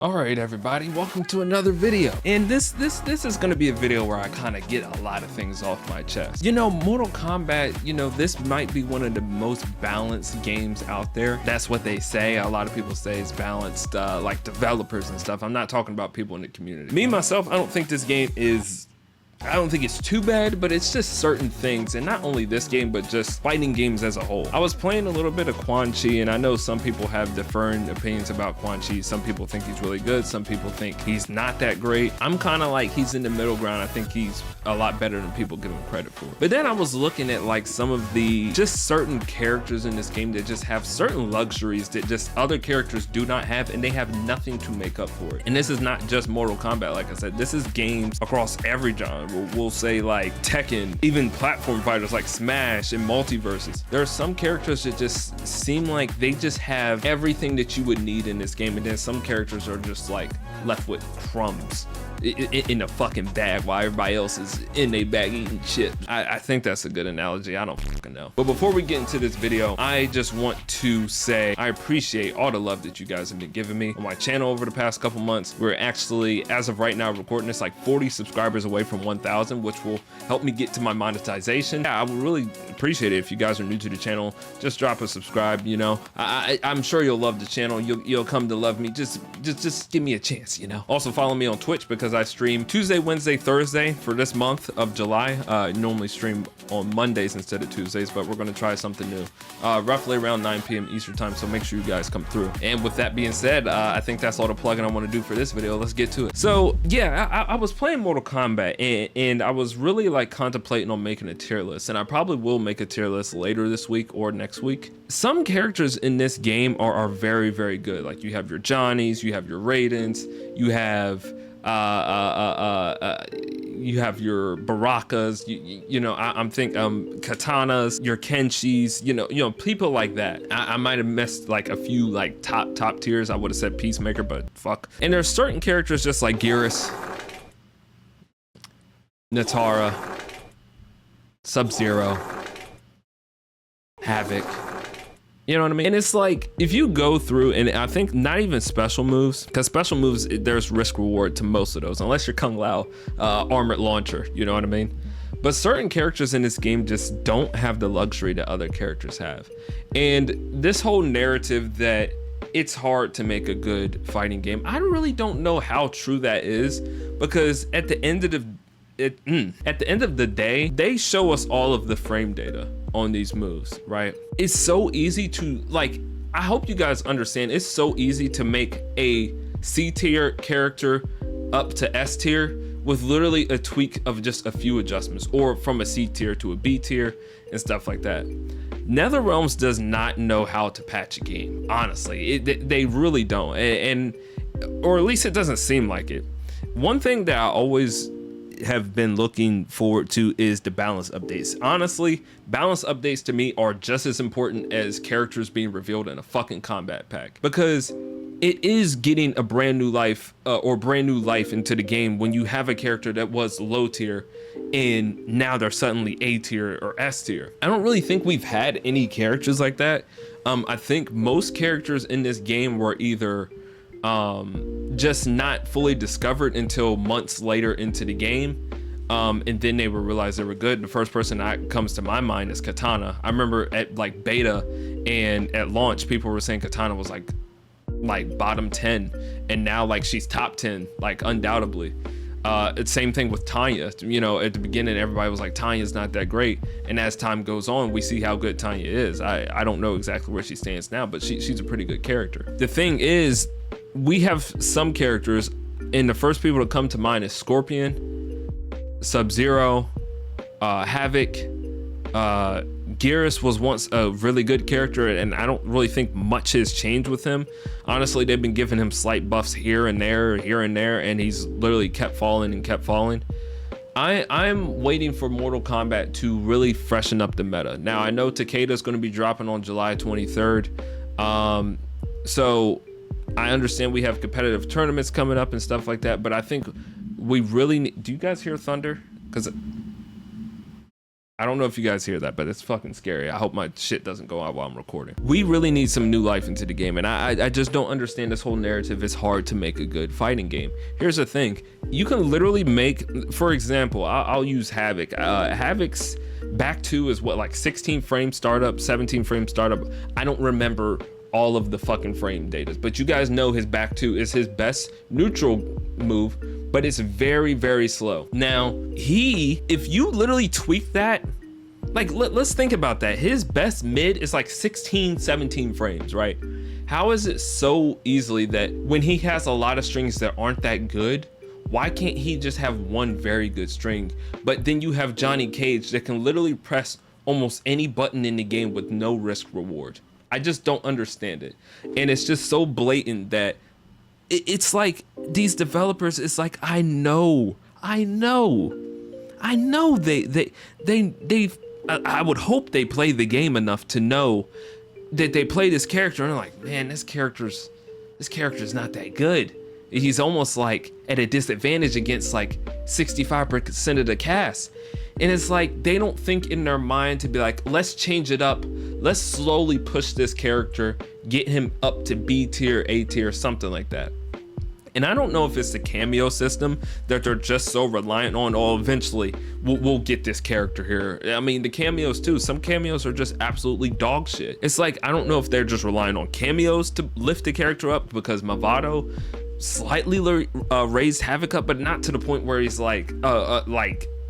All right, everybody, welcome to another video. And this is gonna be a video where I kind of get a lot of things off my chest. You know, Mortal Kombat, this might be one of the most balanced games out there. That's what they say. A lot of people say it's balanced, like developers and stuff. I'm not talking about people in the community. Me, myself, I don't think this game is I don't think it's too bad, but it's just certain things, and not only this game, but just fighting games as a whole. I was playing a little bit of Quan Chi, and I know some people have differing opinions about Quan Chi. Some people think he's really good, some people think he's not that great. I'm kind of like, he's in the middle ground. I think he's a lot better than people give him credit for. But then I was looking at like some of the just certain characters in this game that just have certain luxuries that just other characters do not have, and they have nothing to make up for it. And this is not just Mortal Kombat, like I said, this is games across every genre. We'll say like Tekken, even platform fighters like Smash and Multiverses. There are some characters that just seem like they just have everything that you would need in this game, and then some characters are just like left with crumbs in a fucking bag while everybody else is in a bag eating chips. I think that's a good analogy. I don't fucking know. But before we get into this video, I just want to say I appreciate all the love that you guys have been giving me on my channel over the past couple months. We're actually, as of right now, recording this, like 40 subscribers away from 1,000, which will help me get to my monetization. Yeah, I would really appreciate it if you guys are new to the channel. Just drop a subscribe. I'm sure you'll love the channel. You'll come to love me. Just give me a chance. Also follow me on Twitch, because I stream Tuesday, Wednesday, Thursday for this month of July. Normally stream on Mondays instead of Tuesdays, but we're going to try something new, roughly around 9 p.m. Eastern time, so make sure you guys come through. And with that being said, I think that's all the plugging I want to do for this video. Let's get to it. So yeah, I was playing Mortal Kombat, and I was really like contemplating on making a tier list, and I probably will make a tier list later this week or next week. Some characters in this game are very, very good. Like you have your Johnnies, you have your Raidens, you have your Barakas, I'm thinking Katanas, your Kenshis, people like that. I might have missed like a few like top tiers. I would have said Peacemaker, but fuck. And there's certain characters just like Geras, Natara, Sub-Zero, Havoc. You know what I mean? And it's like, if you go through, and I think not even special moves, because special moves, there's risk reward to most of those, unless you're Kung Lao, armored launcher, you know what I mean? But certain characters in this game just don't have the luxury that other characters have. And this whole narrative that it's hard to make a good fighting game, I really don't know how true that is, because at the end of the day, they show us all of the frame data on these moves, right? It's so easy to, like, I hope you guys understand, it's so easy to make a C tier character up to S tier with literally a tweak of just a few adjustments, or from a C tier to a B tier and stuff like that. NetherRealms does not know how to patch a game, honestly. They really don't, or at least it doesn't seem like it. One thing that I always have been looking forward to is the balance updates. Honestly, balance updates to me are just as important as characters being revealed in a fucking combat pack, because it is getting a brand new life into the game when you have a character that was low tier and now they're suddenly A tier or S tier. I don't really think we've had any characters like that. I think most characters in this game were either just not fully discovered until months later into the game, and then they were realized they were good. The first person that comes to my mind is Katana. I remember at like beta and at launch, people were saying Katana was like bottom 10, and now like she's top 10, like undoubtedly. It's same thing with Tanya. At the beginning everybody was like, Tanya's not that great, and as time goes on we see how good Tanya is. I don't know exactly where she stands now, but she's a pretty good character. The thing is, we have some characters, and the first people to come to mind is Scorpion, Sub-Zero, Havoc. Geras was once a really good character, and I don't really think much has changed with him. Honestly, they've been giving him slight buffs here and there, and he's literally kept falling and kept falling. I'm waiting for Mortal Kombat to really freshen up the meta. Now, I know Takeda's going to be dropping on July 23rd. So I understand we have competitive tournaments coming up and stuff like that, but I think we really need, do you guys hear thunder? Because I don't know if you guys hear that, but it's fucking scary. I hope my shit doesn't go out while I'm recording. We really need some new life into the game, and I just don't understand this whole narrative. It's hard to make a good fighting game. Here's the thing. You can literally make, for example, I'll use Havoc. Havoc's back 2 is what, like 16 frame startup, 17 frame startup. I don't remember all of the fucking frame data, but you guys know his back 2 is his best neutral move, but it's very, very slow. Now, if you literally tweak that, like, let's think about that. His best mid is like 16, 17 frames, right? How is it so easily that when he has a lot of strings that aren't that good, why can't he just have one very good string? But then you have Johnny Cage that can literally press almost any button in the game with no risk reward. I just don't understand it. And it's just so blatant that it's like these developers, it's like, I know I would hope they play the game enough to know that they play this character and they're like, man, this character's not that good. He's almost like at a disadvantage against like 65% of the cast. And it's like, they don't think in their mind to be like, let's change it up. Let's slowly push this character, get him up to B tier, A tier, something like that. And I don't know if it's the cameo system that they're just so reliant on. Oh, eventually we'll get this character here. I mean, the cameos too. Some cameos are just absolutely dog shit. It's like, I don't know if they're just relying on cameos to lift the character up, because Movado slightly raised Havoc up, but not to the point where he's like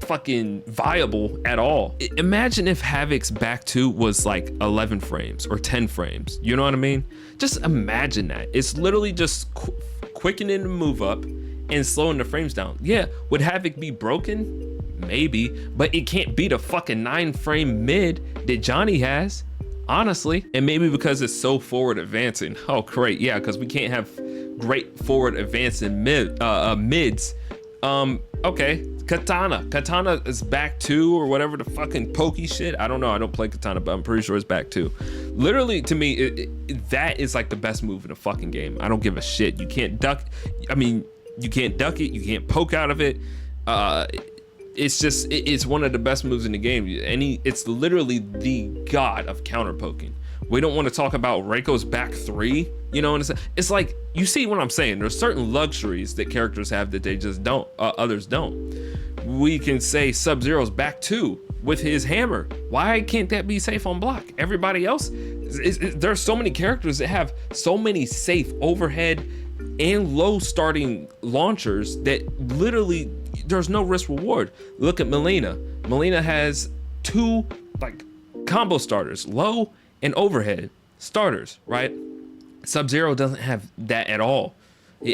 fucking viable at all. Imagine if Havoc's back 2 was like 11 frames or 10 frames. You know what I mean? Just imagine that. It's literally just quickening the move up and slowing the frames down. Yeah, would Havoc be broken? Maybe, but it can't beat a fucking 9 frame mid that Johnny has, honestly. And maybe because it's so forward advancing. Oh, great. Yeah, because we can't have great forward advancing mids. Okay, Katana is back 2 or whatever the fucking pokey shit. I don't know. I don't play Katana, but I'm pretty sure it's back 2. Literally, to me, that is like the best move in the fucking game. I don't give a shit. You can't duck. I mean, you can't duck it. You can't poke out of it. It's one of the best moves in the game. It's literally the god of counter poking. We don't want to talk about Reiko's back 3, you know, and it's like, you see what I'm saying? There's certain luxuries that characters have that they just don't, others don't. We can say Sub-Zero's back 2 with his hammer. Why can't that be safe on block? Everybody else, there's so many characters that have so many safe overhead and low starting launchers that literally there's no risk reward. Look at Melina. Melina has 2 like combo starters, low and overhead starters, right? Sub-Zero doesn't have that at all.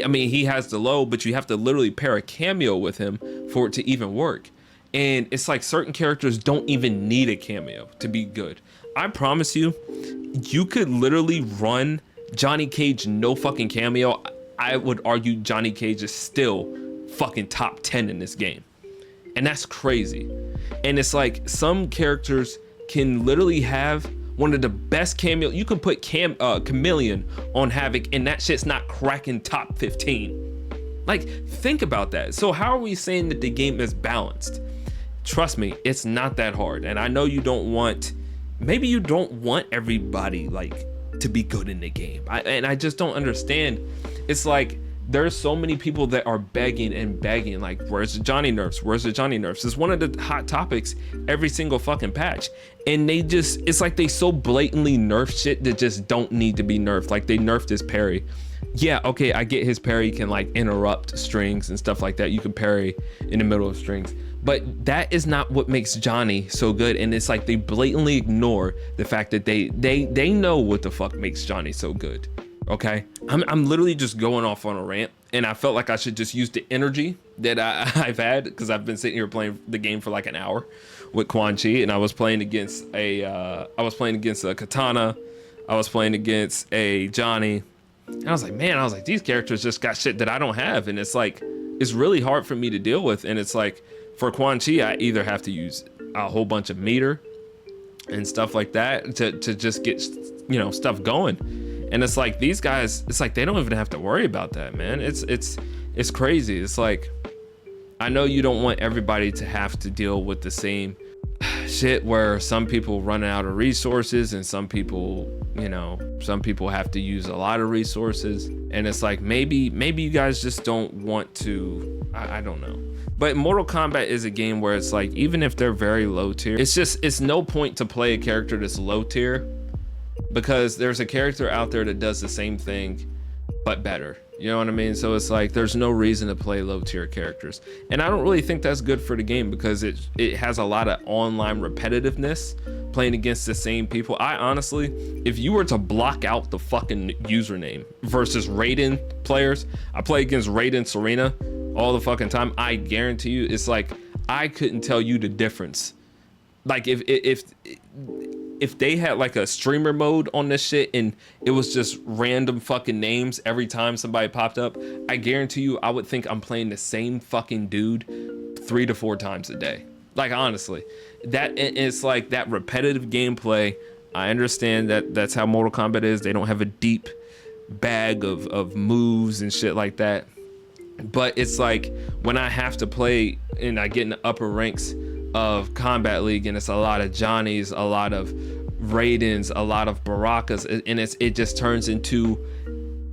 I mean, he has the low, but you have to literally pair a cameo with him for it to even work. And it's like certain characters don't even need a cameo to be good. I promise you, you could literally run Johnny Cage no fucking cameo. I would argue Johnny Cage is still fucking top 10 in this game. And that's crazy. And it's like some characters can literally have one of the best cameo. You can put Chameleon on Havoc and that shit's not cracking top 15. Like, think about that. So how are we saying that the game is balanced? Trust me, it's not that hard. And I know you don't want, maybe you don't want everybody like to be good in the game. And I just don't understand. It's like, there's so many people that are begging and begging, like, where's the Johnny nerfs? Where's the Johnny nerfs? It's one of the hot topics every single fucking patch. And they just, it's like they so blatantly nerf shit that just don't need to be nerfed. Like they nerfed his parry. Yeah, okay, I get his parry can like interrupt strings and stuff like that. You can parry in the middle of strings. But that is not what makes Johnny so good. And it's like they blatantly ignore the fact that they know what the fuck makes Johnny so good. Okay, I'm literally just going off on a rant, and I felt like I should just use the energy that I've had, because I've been sitting here playing the game for like an hour with Quan Chi, and I was playing against a Katana, I was playing against a Johnny, and I was like, man, these characters just got shit that I don't have, and it's like, it's really hard for me to deal with. And it's like, for Quan Chi, I either have to use a whole bunch of meter and stuff like that to just get, you know, stuff going. And it's like, these guys, it's like they don't even have to worry about that, man. It's crazy. It's like, I know you don't want everybody to have to deal with the same shit where some people running out of resources and some people, you know, some people have to use a lot of resources, and it's like maybe you guys just don't want to, I don't know. But Mortal Kombat is a game where it's like, even if they're very low tier, it's no point to play a character that's low tier, because there's a character out there that does the same thing but better. You know what I mean? So it's like there's no reason to play low tier characters, and I don't really think that's good for the game, because it has a lot of online repetitiveness playing against the same people. I honestly, if you were to block out the fucking username versus Raiden players, I play against Raiden Serena all the fucking time, I guarantee you it's like I couldn't tell you the difference. Like if they had like a streamer mode on this shit and it was just random fucking names every time somebody popped up, I guarantee you I would think I'm playing the same fucking dude 3 to 4 times a day. Like, honestly, that it's like that repetitive gameplay. I understand that that's how Mortal Kombat is. They don't have a deep bag of moves and shit like that. But it's like when I have to play and I get in the upper ranks of Combat League, and it's a lot of Johnnies, a lot of Raidens, a lot of Barakas, and it just turns into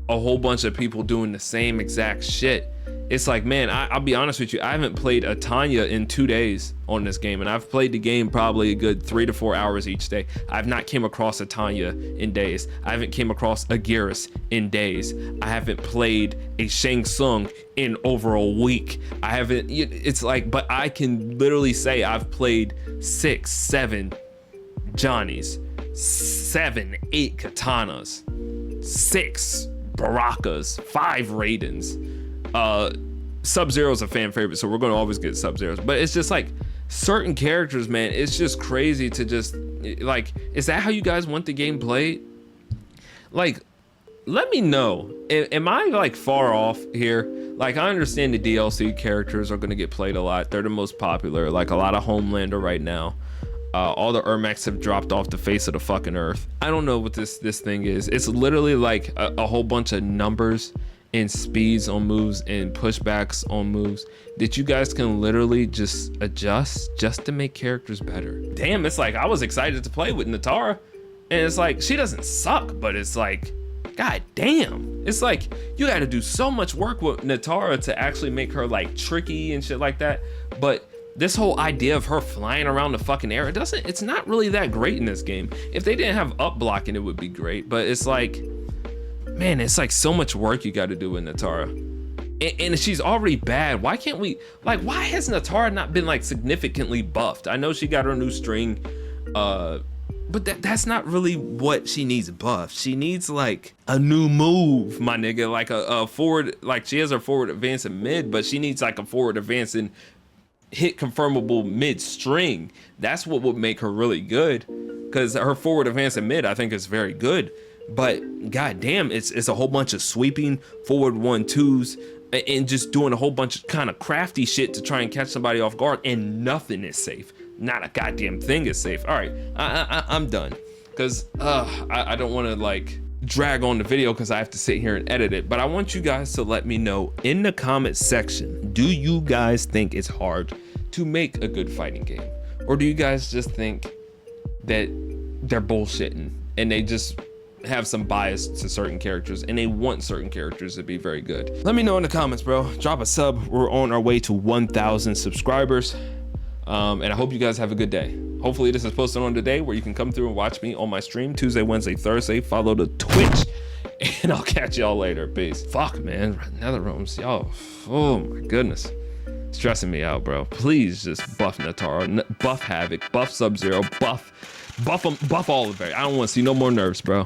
a whole bunch of people doing the same exact shit. It's like, man, I'll be honest with you, I haven't played a Tanya in 2 days on this game, and I've played the game probably a good 3 to 4 hours each day. I've not came across a Tanya in days. I haven't came across a Geras in days. I haven't played a Shang Tsung in over a week. I haven't, it's like, but I can literally say I've played 6, 7 Johnnies, 7, 8 Katanas, 6 Barakas, 5 Raidens. Sub-Zero's a fan favorite, so we're gonna always get Sub-Zeros, but it's just like certain characters, man, it's just crazy to just like, is that how you guys want the game played? Like, let me know, am I like far off here? Like, I understand the DLC characters are gonna get played a lot, they're the most popular, like a lot of Homelander right now. All the Ermacs have dropped off the face of the fucking earth. I don't know what this thing is. It's literally like a whole bunch of numbers and speeds on moves and pushbacks on moves that you guys can literally just adjust just to make characters better. Damn, it's like I was excited to play with Natara, and it's like she doesn't suck, but it's like, god damn, it's like you got to do so much work with Natara to actually make her like tricky and shit like that. But this whole idea of her flying around the fucking air, it's not really that great in this game. If they didn't have up blocking, it would be great, but it's like, man, it's like so much work you got to do with Natara, and she's already bad. Why can't we, like, why has Natara not been like significantly buffed? I know she got her new string, but that's not really what she needs buffed. She needs like a new move, my nigga, like a forward, like she has her forward advance in mid, but she needs like a forward advance in hit confirmable mid string. That's what would make her really good, because her forward advance in mid I think is very good. But goddamn, it's a whole bunch of sweeping forward 1-2s and just doing a whole bunch of kind of crafty shit to try and catch somebody off guard, and nothing is safe. Not a goddamn thing is safe. All right, I'm done, because I don't want to like drag on the video because I have to sit here and edit it. But I want you guys to let me know in the comment section, do you guys think it's hard to make a good fighting game, or do you guys just think that they're bullshitting and they just have some bias to certain characters and they want certain characters to be very good? Let me know in the comments, bro. Drop a sub. We're on our way to 1,000 subscribers, and I hope you guys have a good day. Hopefully this is posted on today where you can come through and watch me on my stream Tuesday, Wednesday, Thursday. Follow the Twitch, and I'll catch y'all later. Peace. Fuck, man, nether rooms, y'all, oh my goodness, stressing me out, bro. Please just buff Natara, buff Havoc, buff Sub-Zero, buff them, buff all of it. I don't want to see no more nerfs, bro.